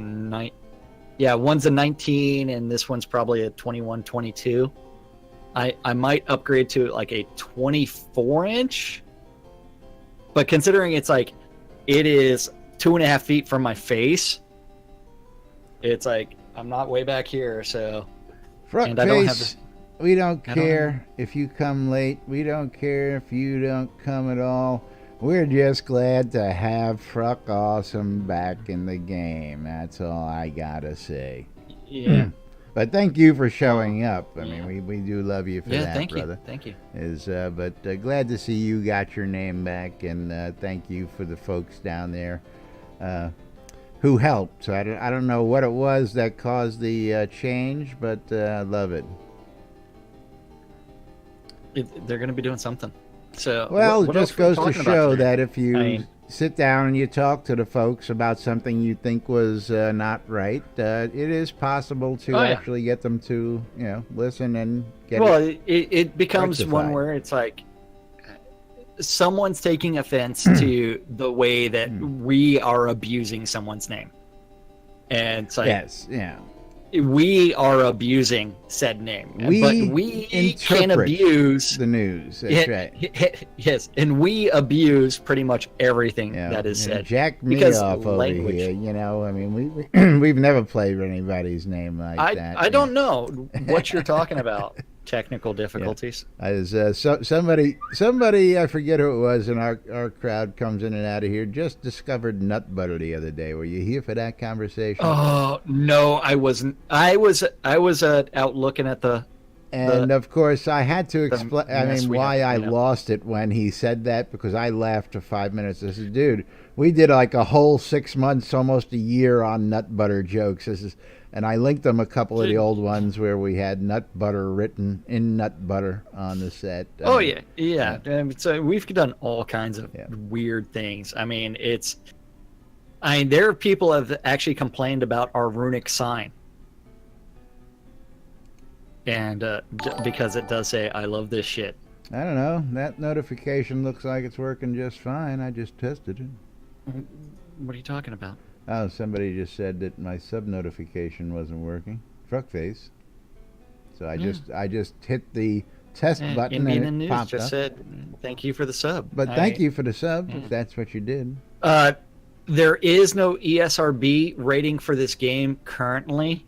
one's a 19, and this one's probably a 22. I might upgrade to like a 24-inch, but considering it is 2.5 feet from my face, it's like I'm not way back here, so. Front face, we don't care if you come late. We don't care if you don't come at all. We're just glad to have Fruck Awesome back in the game. That's all I gotta say. Yeah. But thank you for showing up. I mean, we do love you for that, brother. Thank you. But glad to see you got your name back, and thank you for the folks down there who helped. I don't know what it was that caused the change, but I love it. They're going to be doing something. So well, what it just else goes to show that if you sit down and you talk to the folks about something you think was not right, it is possible to actually get them to listen and get it becomes rectified. One where it's like someone's taking offense to the way that we are abusing someone's name, and it's like we are abusing said name, but we can interpret abuse the news. That's right. Yes, and we abuse pretty much everything Yeah, that is said. Jack me because off language. over here. You know, I mean, we've never played anybody's name like that. I don't know what you're talking about. Technical difficulties. Somebody, I forget who it was in our crowd, comes in and out of here, just discovered nut butter the other day. Were you here for that conversation? Oh no, I wasn't. I was out looking at the. And of course, I had to explain. I mean, why I clean up. lost it when he said that, because I laughed for 5 minutes. I said, "Dude, we did like a whole 6 months, almost a year on nut butter jokes." And I linked them a couple of the old ones where we had nut butter written in nut butter on the set. Oh yeah. So we've done all kinds of weird things. I mean, there are people have actually complained about our runic sign. And because it does say, "I love this shit." I don't know. That notification looks like it's working just fine. I just tested it. What are you talking about? Oh, somebody just said that my sub notification wasn't working. Fuckface. So I just hit the test button NBNN and it News popped just up. said, "Thank you for the sub." But thank you for the sub, if that's what you did. There is no ESRB rating for this game currently.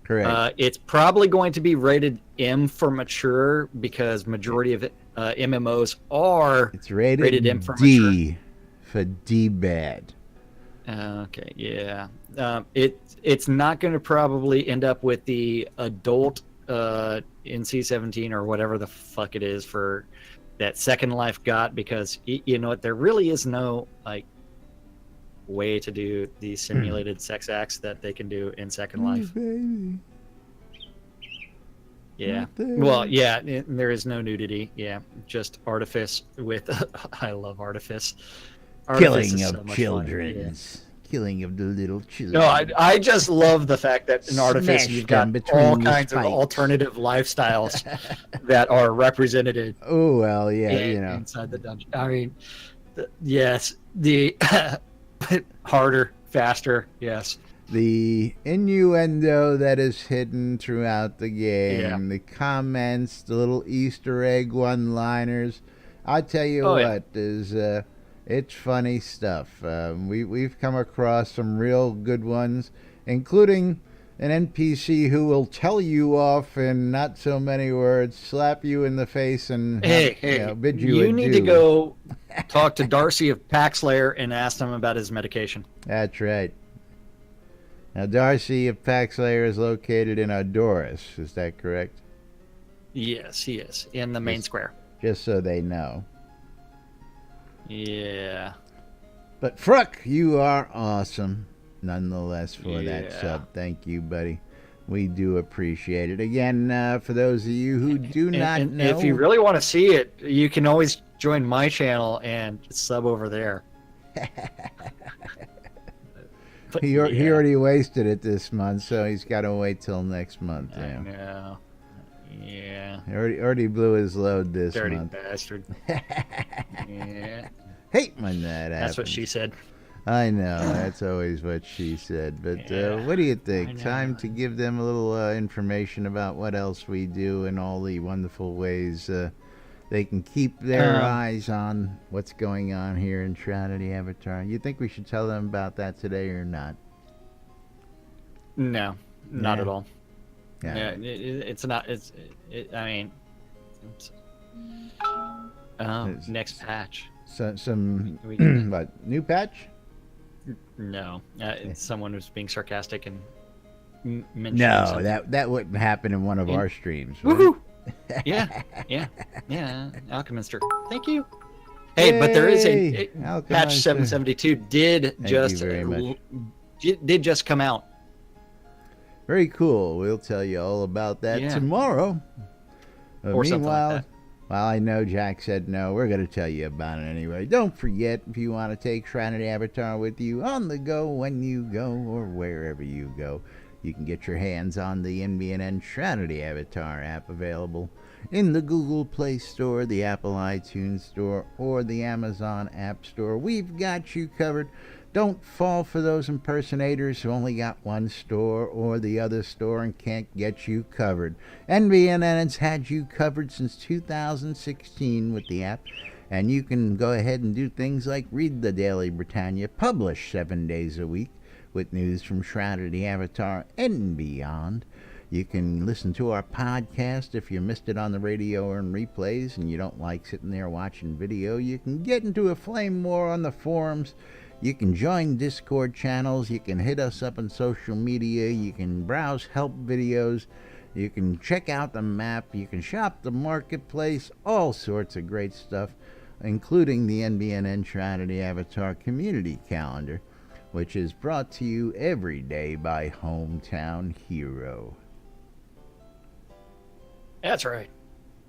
Correct. It's probably going to be rated M for mature because majority of MMOs are It's rated M for D mature. for D bad. Okay, yeah. It's not going to probably end up with the adult NC-17 or whatever the fuck it is for that Second Life got, because you know what, there really is no like way to do the simulated sex acts that they can do in Second Life. Baby. Yeah. Well, yeah, there is no nudity. Yeah, just artifice with I love artifice. Artifice Killing is of so much children. fun. Yeah. Killing of the little children. No, I just love the fact that in Artifice Smash you've them got between all the kinds of spikes. alternative lifestyles that are represented Oh, well, yeah, you know. inside the dungeon. I mean, yes, the harder, faster, yes. The innuendo that is hidden throughout the game, the comments, the little Easter egg one-liners. I tell you it's funny stuff. We've come across some real good ones, including an NPC who will tell you off in not so many words, slap you in the face, and bid you adieu. You need to go talk to Darcy of Paxlayer and ask him about his medication. That's right. Now, Darcy of Paxlayer is located in Adoris. Is that correct? Yes, he is in the main square. Just so they know. Yeah. But Fruck, you are awesome, nonetheless, for that sub. Thank you, buddy. We do appreciate it. Again, for those of you who do not know, if you really want to see it, you can always join my channel and sub over there. He already wasted it this month, so he's got to wait till next month. I know. Yeah. He already blew his load this Dirty month. bastard. Yeah. Hate when that happens. That's what she said. I know. That's always what she said. But what do you think? Time to give them a little information about what else we do and all the wonderful ways they can keep their eyes on what's going on here in Shroud the Avatar. You think we should tell them about that today or not? No, not at all. Yeah. It's not. I mean, next patch. So, some what, new patch? No, someone was being sarcastic and mentioned. No, something. that wouldn't happen in one of our streams. Woohoo! Yeah. Alchemister. Thank you. Hey, but there is a patch 772 did just come out. Very cool. We'll tell you all about that tomorrow. But or something like that. Well, I know Jack said no. We're going to tell you about it anyway. Don't forget, if you want to take Shroud the Avatar with you on the go, when you go, or wherever you go, you can get your hands on the NBNN Shroud the Avatar app, available in the Google Play Store, the Apple iTunes Store, or the Amazon App Store. We've got you covered. Don't fall for those impersonators who only got one store or the other store and can't get you covered. NBNN's had you covered since 2016 with the app, and you can go ahead and do things like read the Daily Britannia, published 7 days a week with news from Shroud of the Avatar and beyond. You can listen to our podcast if you missed it on the radio or in replays and you don't like sitting there watching video. You can get into a flame war on the forums. You can join Discord channels. You can hit us up on social media. You can browse help videos. You can check out the map. You can shop the marketplace. All sorts of great stuff, including the NBNN Shroud of the Avatar community calendar, which is brought to you every day by Hometown Hero. That's right.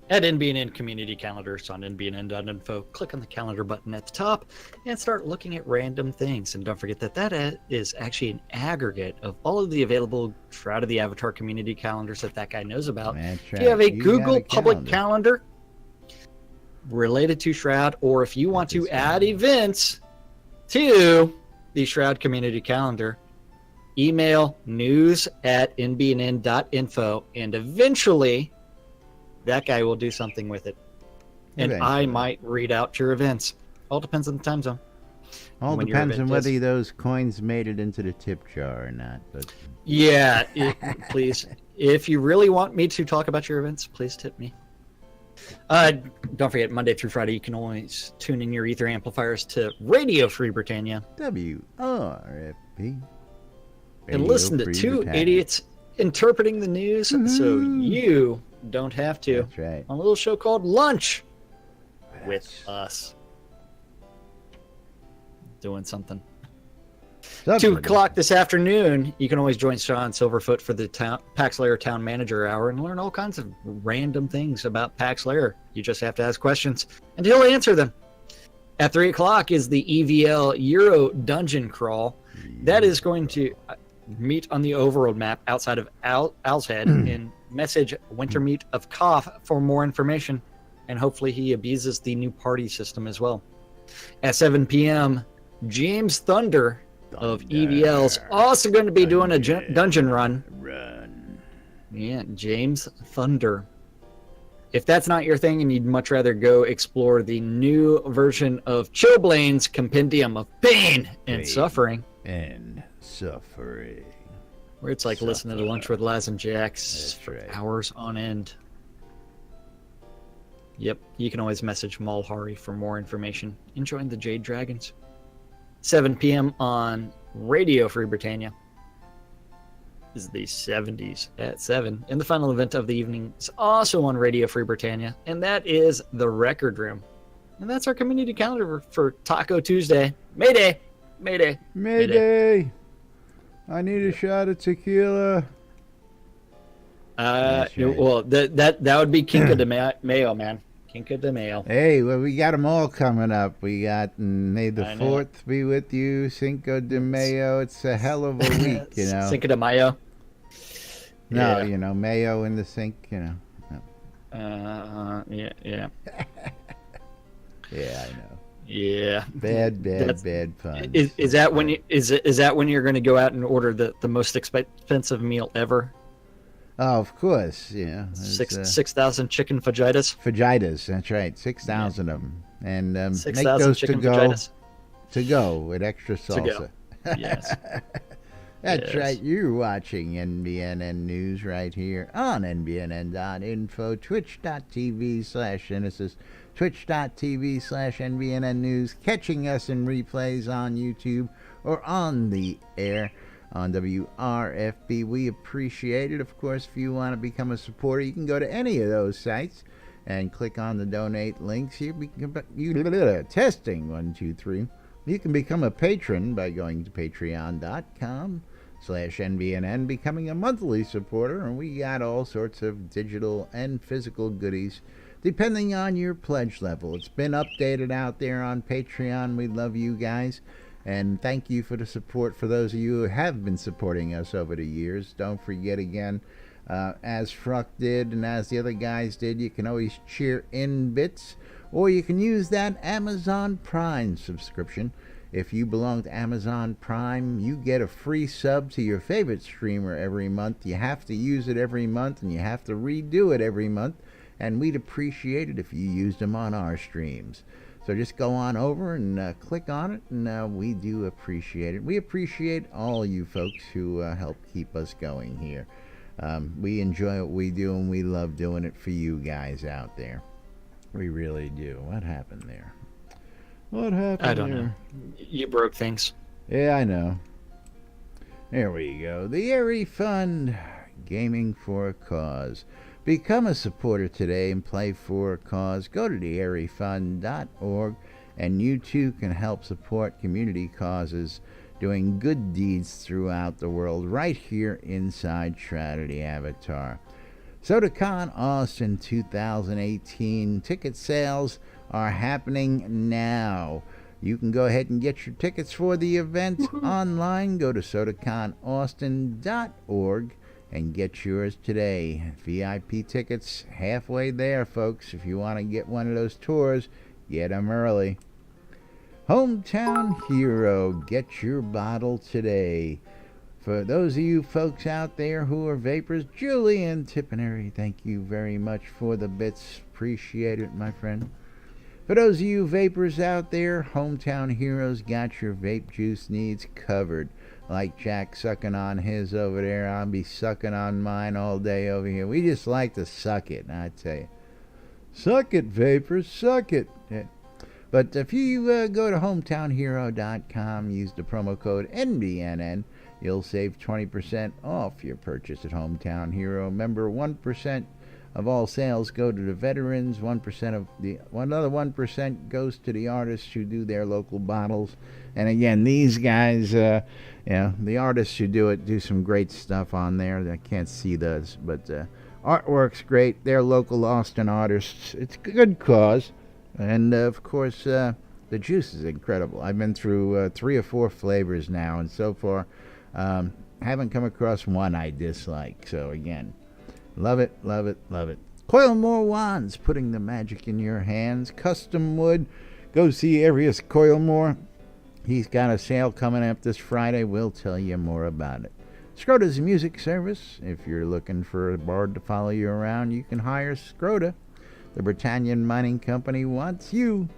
At NBNN Community Calendars on nbnn.info, click on the calendar button at the top and start looking at random things. And don't forget that that is actually an aggregate of all of the available Shroud of the Avatar community calendars that guy knows about. That's If right. you have a You Google got a public calendar related to Shroud, or if you want to add events to the Shroud community calendar, email news@nbnn.info, and eventually that guy will do something with it. And I might read out your events. All depends on the time zone. All when your depends on event whether is. those coins made it into the tip jar or not. But Yeah, please. If you really want me to talk about your events, please tip me. Don't forget, Monday through Friday, you can always tune in your ether amplifiers to Radio Free Britannia WRFP. and listen to two idiots interpreting the news so you don't have to. That's right. On a little show called Lunch with us. Doing something. 2 o'clock this afternoon, you can always join Sean Silverfoot for the Pax Lair Town Manager Hour and learn all kinds of random things about Pax Lair. You just have to ask questions, and he'll answer them. At 3 o'clock is the EVL Euro Dungeon Crawl. That is going to meet on the overworld map outside of Owl's Head and message Wintermeat of Koth for more information, and hopefully he abuses the new party system as well. At 7 p.m., James Thunder of EVL's also going to be doing a dungeon run. Yeah, James Thunder. If that's not your thing and you'd much rather go explore the new version of Chillblain's Compendium of Pain and Suffering, where it's like listening to Lunch with Laz and Jax for hours on end. Yep, you can always message Malhari for more information and join the Jade Dragons. 7 p.m. on Radio Free Britannia is the 70s at 7. And the final event of the evening is also on Radio Free Britannia, and that is The Record Room. And that's our community calendar for Taco Tuesday. Mayday! Mayday! Mayday! I need a shot of tequila. Well, that would be Kinka de Mayo, man. Kinka de Mayo. Hey, well, we got them all coming up. We got May the 4th be with you, Cinco de Mayo. It's a hell of a week, you know. Cinco de Mayo. No, Yeah. you know, mayo in the sink, you know. Yeah. Yeah, I know. Yeah. Bad fun. Is that when you're going to go out and order the most expensive meal ever? Oh, of course, yeah. 6,000 chicken fajitas. Fajitas, that's right. 6,000 of them, and make 6,000 those chicken to fajitas. go with extra salsa. To go. Yes. That's Yes. right. You're watching NBNN News right here on nbnn.info, twitch.tv/Genesis, twitch.tv/NBNN News, catching us in replays on YouTube or on the air on WRFB. We appreciate it. Of course, if you want to become a supporter, you can go to any of those sites and click on the donate links. Testing 1 2 3. You can become a patron by going to patreon.com/NBNN, becoming a monthly supporter, and we got all sorts of digital and physical goodies depending on your pledge level. It's been updated out there on Patreon. We love you guys, and thank you for the support for those of you who have been supporting us over the years. Don't forget again, as Fruck did and as the other guys did, you can always cheer in bits, or you can use that Amazon Prime subscription. If you belong to Amazon Prime, you get a free sub to your favorite streamer every month. You have to use it every month, and you have to redo it every month. And we'd appreciate it if you used them on our streams. So just go on over and click on it, and we do appreciate it. We appreciate all you folks who help keep us going here. We enjoy what we do, and we love doing it for you guys out there. We really do. What happened there? What happened I don't there? know. You broke things. Yeah, I know. There we go. The Airy Fund, Gaming for a Cause. Become a supporter today and play for a cause. Go to theairyfund.org, and you too can help support community causes doing good deeds throughout the world right here inside Shroud the Avatar. SodaCon Austin 2018 ticket sales are happening now. You can go ahead and get your tickets for the event online. Go to sodaconaustin.org and get yours today. VIP tickets halfway there, folks. If you want to get one of those tours, get them early. Hometown Hero, get your bottle today. For those of you folks out there who are vapors, Julian Tippenery, thank you very much for the bits. Appreciate it, my friend. For those of you vapors out there, Hometown Heroes got your vape juice needs covered. Like Jack sucking on his over there, I'll be sucking on mine all day over here. We just like to suck it, I tell you. Suck it, vapors, suck it. Yeah. But if you go to hometownhero.com, use the promo code NBNN, you'll save 20% off your purchase at Hometown Hero. Remember, 1% of all sales go to the veterans, 1% 1% goes to the artists who do their local bottles. And again, these guys, the artists who do it do some great stuff on there. I can't see those, but artwork's great. They're local Austin artists. It's a good cause. And of course, the juice is incredible. I've been through 3 or 4 flavors now, and so far, haven't come across one I dislike. So again, love it, love it, love it. Coil More Wands, putting the magic in your hands. Custom wood. Go see Arius Coilmore. He's got a sale coming up this Friday. We'll tell you more about it. Scrota's music service. If you're looking for a bard to follow you around, you can hire Scrota. The Britannian Mining Company wants you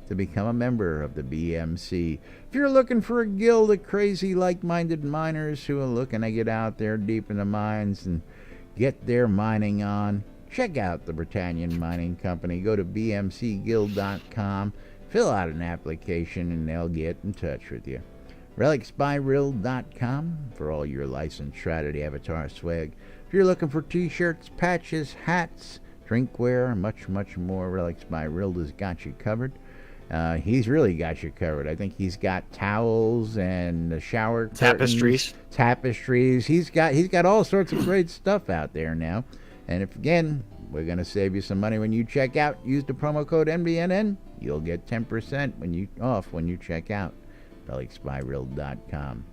to become a member of the BMC. If you're looking for a guild of crazy like-minded miners who are looking to get out there deep in the mines and get their mining on, check out the Britannian Mining Company. Go to bmcguild.com, fill out an application, and they'll get in touch with you. relicsbyrill.com for all your licensed Shroud the Avatar swag. If you're looking for t-shirts, patches, hats, drinkware, much, much more, Relics by Rill has got you covered. He's really got you covered. I think he's got towels and shower curtains, tapestries. He's got all sorts of great stuff out there now. And if again, we're gonna save you some money when you check out. Use the promo code NBNN. You'll get 10% off when you check out. relicsbyrill.com.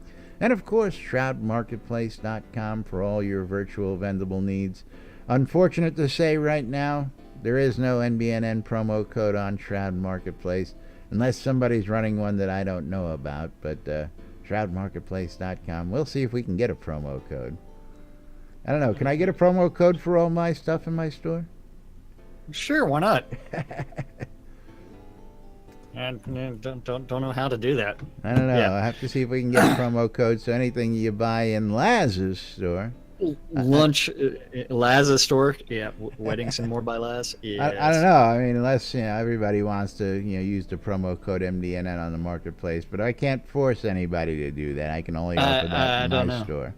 And of course, shroudmarketplace.com for all your virtual vendable needs. Unfortunate to say right now, there is no NBNN promo code on Shroud Marketplace, unless somebody's running one that I don't know about, but shroudmarketplace.com. We'll see if we can get a promo code. I don't know, can I get a promo code for all my stuff in my store? Sure, why not? And don't know how to do that. I don't know. Yeah. I'll have to see if we can get a promo code, so anything you buy in Laz's store... Lunch, Laz's store, yeah. Weddings and more by Laz. Yes. I don't know. I mean, unless everybody wants to use the promo code MDNN on the marketplace, but I can't force anybody to do that. I can only offer that in my store.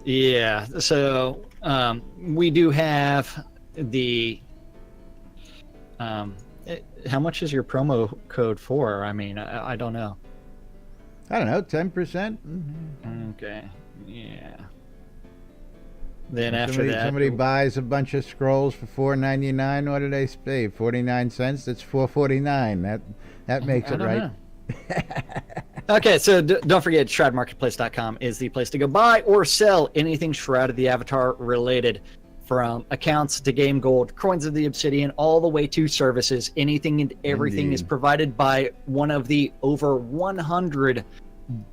Yeah. So we do have the. How much is your promo code for? I mean, I don't know. I don't know, 10%. Mm-hmm. Okay. Yeah. Then somebody buys a bunch of scrolls for $4.99. What do they pay? 49 cents. That's $4.49. That makes it right. Okay, so don't forget, shroudmarketplace.com is the place to go buy or sell anything Shroud of the Avatar related. from accounts to game gold, coins of the obsidian, all the way to services. Anything and everything is provided by one of the over 100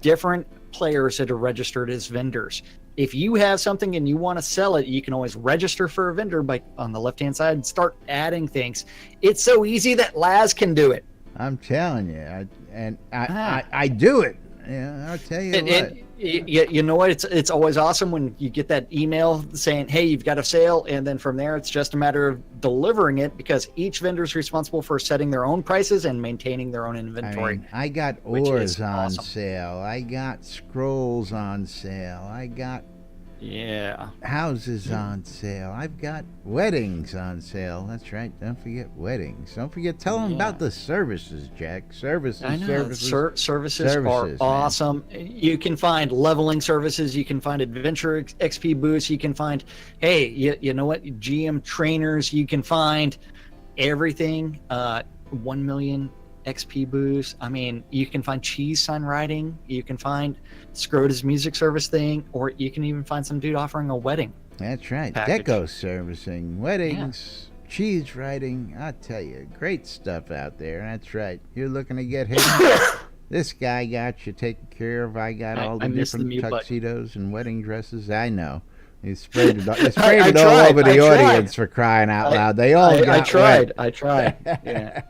different players that are registered as vendors. If you have something and you want to sell it, you can always register for a vendor by on the left-hand side and start adding things. It's so easy that Laz can do it. I'm telling you, I do it. Yeah, I'll tell you what. You know what? It's always awesome when you get that email saying, "Hey, you've got a sale," and then from there, it's just a matter of delivering it because each vendor is responsible for setting their own prices and maintaining their own inventory. I got ores on sale. I got scrolls on sale. I got houses on sale. I've got weddings on sale. That's right. Don't forget weddings. Don't forget. Tell them about the services, Jack. Services. I know. Services are awesome. You can find leveling services. You can find adventure XP boosts. You can find, hey, you know what? GM trainers. You can find everything. 1 million XP boost. I mean, you can find cheese sign writing. You can find Shroud's music service thing, or you can even find some dude offering a wedding. That's right. Package. Deco servicing, weddings, cheese writing. I tell you, great stuff out there. That's right. You're looking to get hit. This guy got you taken care of. I got all the different tuxedos and wedding dresses. I know. He sprayed it all over the audience for crying out loud. They all got wet. I tried. Yeah.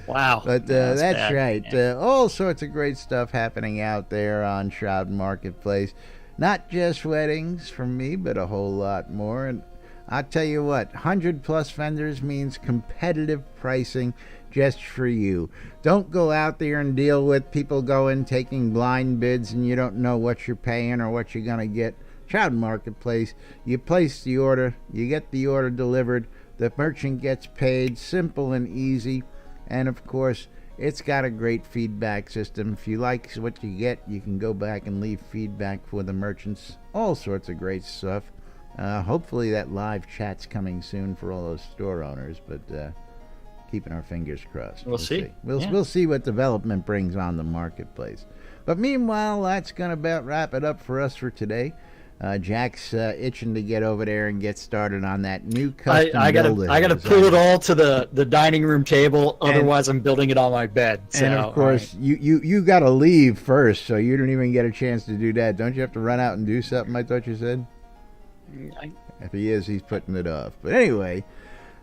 Wow. But that's right. All sorts of great stuff happening out there on Shroud Marketplace. Not just weddings from me, but a whole lot more. And I'll tell you what, 100+ vendors means competitive pricing just for you. Don't go out there and deal with people taking blind bids and you don't know what you're paying or what you're going to get. Shroud Marketplace, you place the order, you get the order delivered, the merchant gets paid, simple and easy. And of course, it's got a great feedback system. If you like what you get, you can go back and leave feedback for the merchants. All sorts of great stuff. Hopefully that live chat's coming soon for all those store owners, but keeping our fingers crossed. We'll see. We'll see what development brings on the marketplace. But meanwhile, that's going to about wrap it up for us for today. Jack's itching to get over there and get started on that new custom I gotta pull it all to the dining room table, otherwise I'm building it on my bed. So, and of course, you got to leave first, so you don't even get a chance to do that. Don't you have to run out and do something? I thought you said. If he is, he's putting it off. But anyway,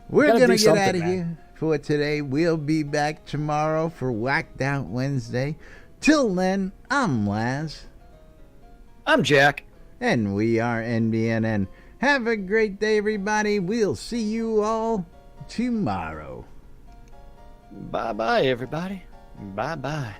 we're gonna get out of here for today. We'll be back tomorrow for Whacked Out Wednesday. Till then, I'm Laz. I'm Jack. And we are NBNN. Have a great day, everybody. We'll see you all tomorrow. Bye-bye, everybody. Bye-bye.